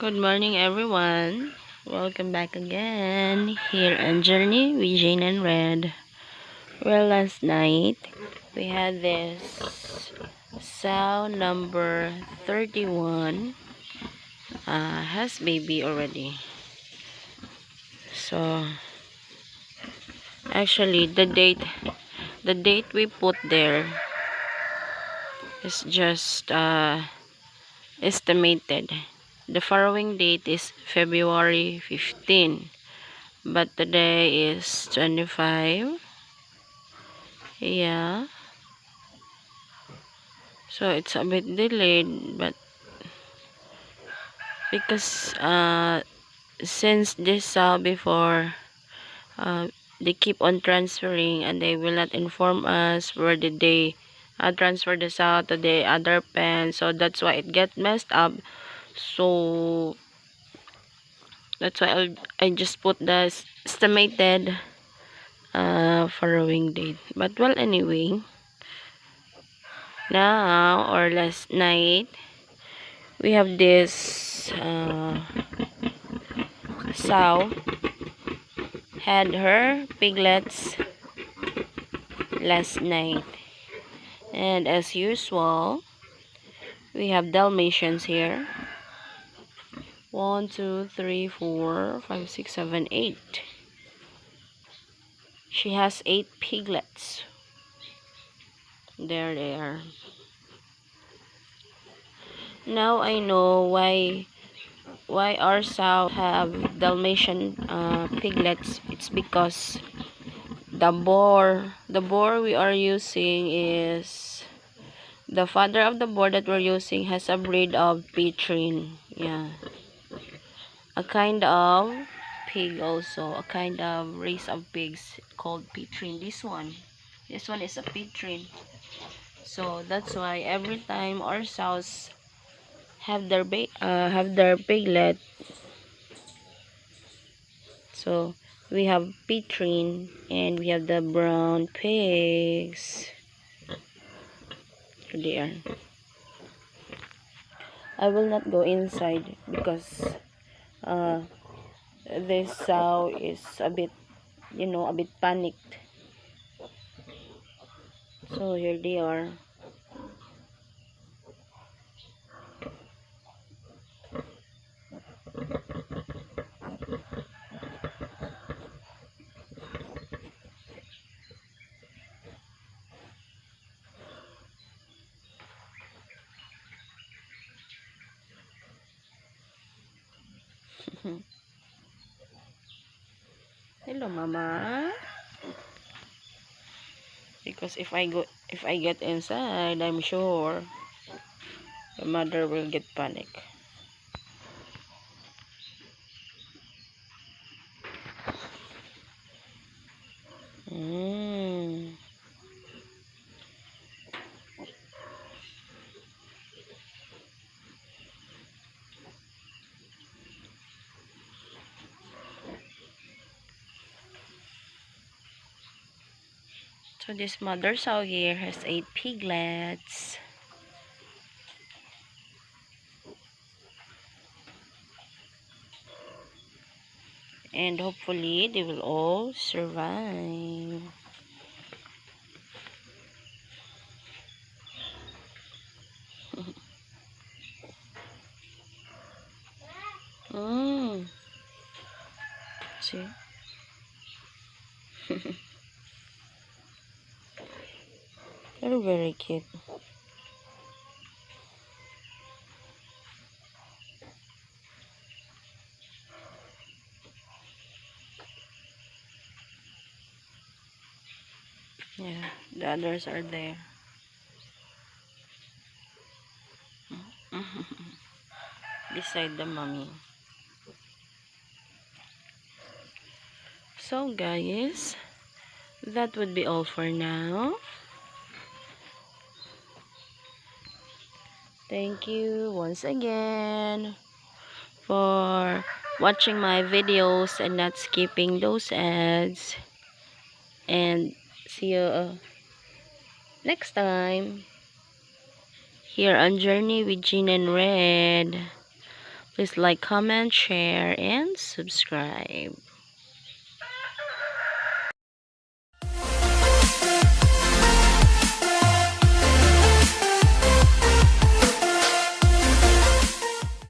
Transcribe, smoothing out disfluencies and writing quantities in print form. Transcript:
Good morning, everyone. Welcome back again here on Journey with Jane and Red. Well, last night we had this sow number 31 has baby already. So actually the date we put there is just estimated. The following date is February 15. But today is 25. Yeah. So it's a bit delayed, but because since this before uh, they keep on transferring and they will not inform us where did they transfer the sow to the other pen, so that's why it get messed up. So that's why I just put the estimated following date. But well, anyway, now or last night we have this sow had her piglets last night, and as usual we have Dalmatians here. 1 2 3 4 5 6 7 8. She has 8 piglets. There they are. Now I know why our sow have Dalmatian piglets. It's because the boar we are using is the father of the boar that we're using has a breed of Petrine. Yeah, a kind of pig, also a kind of race of pigs called Petrine. This one is a Petrine. So that's why every time our sows have their piglet, so we have Petrine and we have the brown pigs. There, I will not go inside because uh this sow is a bit, a bit panicked. So here they are. Hello, mama. Because if I get inside, I'm sure the mother will get panic. Mm. So this mother sow here has 8 piglets. And hopefully they will all survive. Mm. See? They're very cute. Yeah, the others are there. Beside the mommy. So guys, that would be all for now. Thank you once again for watching my videos and not skipping those ads. And see you next time here on Journey with Jean and Red. Please like, comment, share, and subscribe.